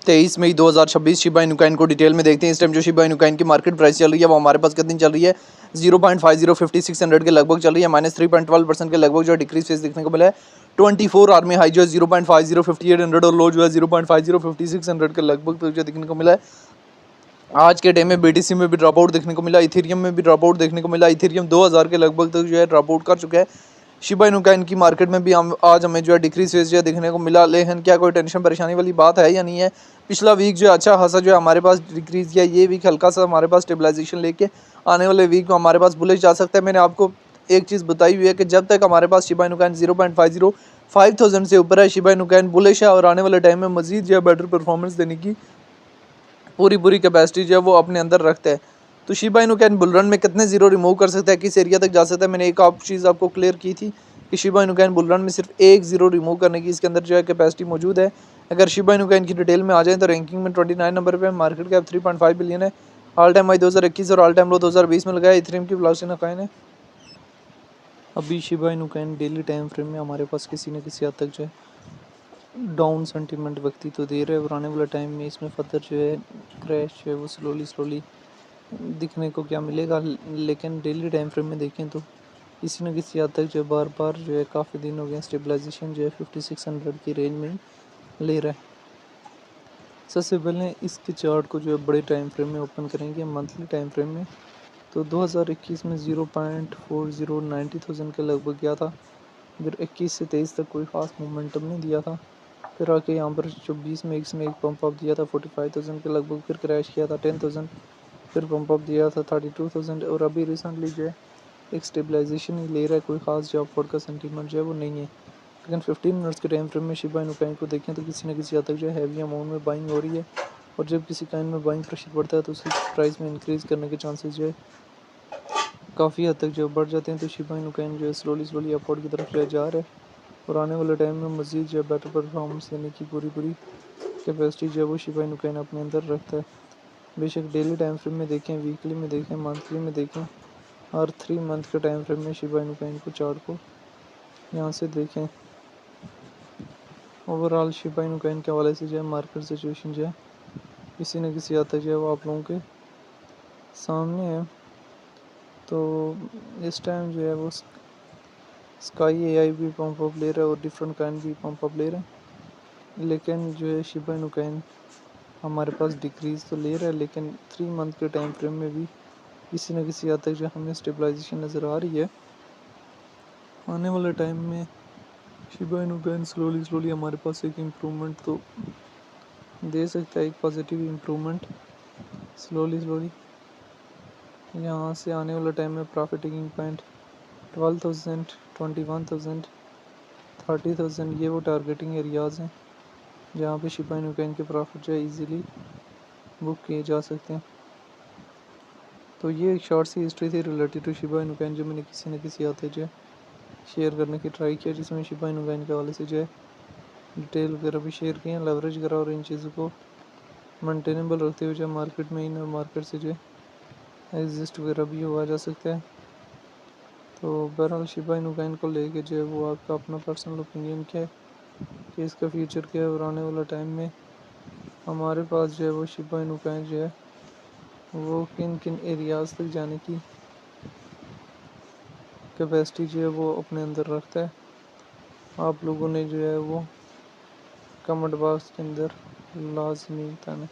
23 मई 2026 Shiba Inu coin को detail में देखते हैं। इस टाइम जो शिबा इनू कॉइन की मार्केट प्राइस चल रही है वो हमारे पास कितनी चल रही है, 0.505600 के लगभग चल रही है, -3.12% के लगभग जो डिक्रीज फेस देखने को मिला है। 24 आवर में हाई जो है 0.505800 और लो जो है 0.505600 के लगभग तो जो देखने को मिला है। आज के डे में BTC में भी ड्रॉप आउट देखने को मिला, इथेरियम में भी ड्रॉप आउट देखने को मिला। इथेरियम 2000 के लगभग तक जो है ड्रॉप आउट कर चुका है। शिबा इनू कॉइन की मार्केट में भी आज हमें जो है डिक्रीज फेस जो है देखने को मिला, लेकिन क्या कोई टेंशन परेशानी वाली बात है या नहीं है। पिछला वीक जो है अच्छा खासा जो है हमारे पास डिक्रीज किया, ये वीक हल्का सा हमारे पास स्टेबलाइजेशन लेके आने वाले वीक में हमारे पास बुलिश जा सकता है। मैंने आपको एक चीज़ बताई हुई है कि जब तक हमारे पास शिबा इनू कॉइन 0.50 से ऊपर है, शिबा इनू कॉइन बुलिश है और आने वाले टाइम में मजीद जो है बेटर परफॉर्मेंस देने की पूरी कैपेसिटी जो है वो अपने अंदर रखता है। तो Shiba Inu coin bull run में कितने जीरो रिमूव कर सकता है, किस एरिया तक जा सकता है, मैंने एक चीज़ आपको क्लियर की थी कि Shiba Inu coin bull run में सिर्फ एक जीरो रिमूव करने की इसके अंदर जो है कैपेसिटी मौजूद है। अगर शिबा इनू कॉइन की डिटेल में आ जाए तो रैंकिंग में 29 नंबर पे, मार्केट कैप 3.5 बिलियन है, ऑल टाइम हाई 2021 और ऑल टाइम लो 2020 में लगाया। इथेरियम की वेलोसिटी कॉइन है। अभी Shiba Inu coin daily time frame में हमारे पास किसी न किसी हद तक जो है डाउन सेंटीमेंट व्यक्ति तो दे रहे हैं और आने वाले टाइम में इसमें फर्दर जो है क्रैश जो है वो स्लोली दिखने को क्या मिलेगा। लेकिन डेली टाइम फ्रेम में देखें तो किसी न किसी हद तक जो है बार जो है काफ़ी दिन हो गए स्टेबलाइजेशन जो है 5600 की रेंज में ले रहा है। सबसे पहले इसके चार्ट को जो है बड़े टाइम फ्रेम में ओपन करेंगे, मंथली टाइम फ्रेम में। तो 2021 में 0.4090,000 के लगभग गया था, फिर 21 से 23 तक कोई ख़ास मोमेंटम नहीं दिया था, फिर आके यहाँ पर 24 में इसने एक पंप अप दिया था 45,000 के लगभग, फिर क्रैश किया था 10,000, फिर पंप अप दिया था 32,000 और अभी रिसेंटली जो है एक स्टेबलाइजेशन ही ले रहा है, कोई ख़ास जो अपवर्ड का सेंटीमेंट जो है वो नहीं है। लेकिन 15 मिनट्स के टाइम फ्रेम में शिबा इनू कॉइन को देखें तो किसी न किसी हद तक जो है हैवी अमाउंट में बाइंग हो रही है और जब किसी कॉइन में बाइंग प्रेशर बढ़ता है तो उसकी प्राइस में इंक्रीज़ करने के चांसेस जो है काफ़ी हद तक जो बढ़ जाते हैं। तो शिबा इनू कॉइन जो है स्लोली अपवर्ड की तरफ जो जा रहा है और आने वाले टाइम में मज़ीद जो है बेटर परफॉर्मेंस देने की पूरी कैपेसिटी जो है वो शिबा इनू कॉइन अपने अंदर रखता है। बेशक डेली टाइम फ्रेम में देखें, वीकली में देखें, मंथली में देखें, हर 3 मंथ के टाइम फ्रेम में शिबा इनू कॉइन को चार्ट को यहाँ से देखें। ओवरऑल शिबा इनू कॉइन के हवाले से जो है मार्केट सिचुएशन जो है किसी न किसी हद तक जो है वो आप लोगों के सामने है। तो इस टाइम जो है वो स्काई AI भी पंप अप ले रहा है और डिफरेंट कॉइन भी पंप अप ले रहे हैं, लेकिन जो है शिबा इनू कॉइन हमारे पास डिक्रीज़ तो ले रहा है, लेकिन 3 मंथ के टाइम फ्रेम में भी किसी न किसी हद तक जो हमें स्टेबलाइजेशन नज़र आ रही है। आने वाले टाइम में शिबा इनू कॉइन स्लोली हमारे पास एक इम्प्रूवमेंट तो दे सकता है, एक पॉजिटिव इम्प्रूवमेंट स्लोली यहाँ से आने वाले टाइम में प्रॉफिट टेकिंग पॉइंट 12,000, 21,000, 30,000 ये वो टारगेटिंग एरियाज़ हैं जहाँ पे शिबा इनू कॉइन के प्रॉफिट जो है ईज़िली बुक किए जा सकते हैं। तो ये एक शॉर्ट सी हिस्ट्री थी related to Shiba Inu coin जो मैंने किसी न किसी हद तक जो है शेयर करने की ट्राई किया, जिसमें शिबा इनू कॉइन के हवाले से जो है डिटेल वगैरह भी शेयर किए हैं, लेवरेज करा और इन चीज़ों को मेंटेनेबल रखते हुए जो मार्केट में इन और मार्केट से जो है एग्जिस्ट वगैरह भी हुआ जा सकता है। तो बहरहाल शिबा इनू कॉइन को लेके जो है वो आपका अपना पर्सनल ओपिनियन क्या है कि इसका फ्यूचर क्या है और आने वाला टाइम में हमारे पास जो है वो शिबा इनू कॉइन जो है वो किन किन एरियाज़ तक जाने की कैपेसिटी जो है वो अपने अंदर रखता है। आप लोगों ने जो है वो कमेंट बॉक्स के अंदर लाजमी बताना।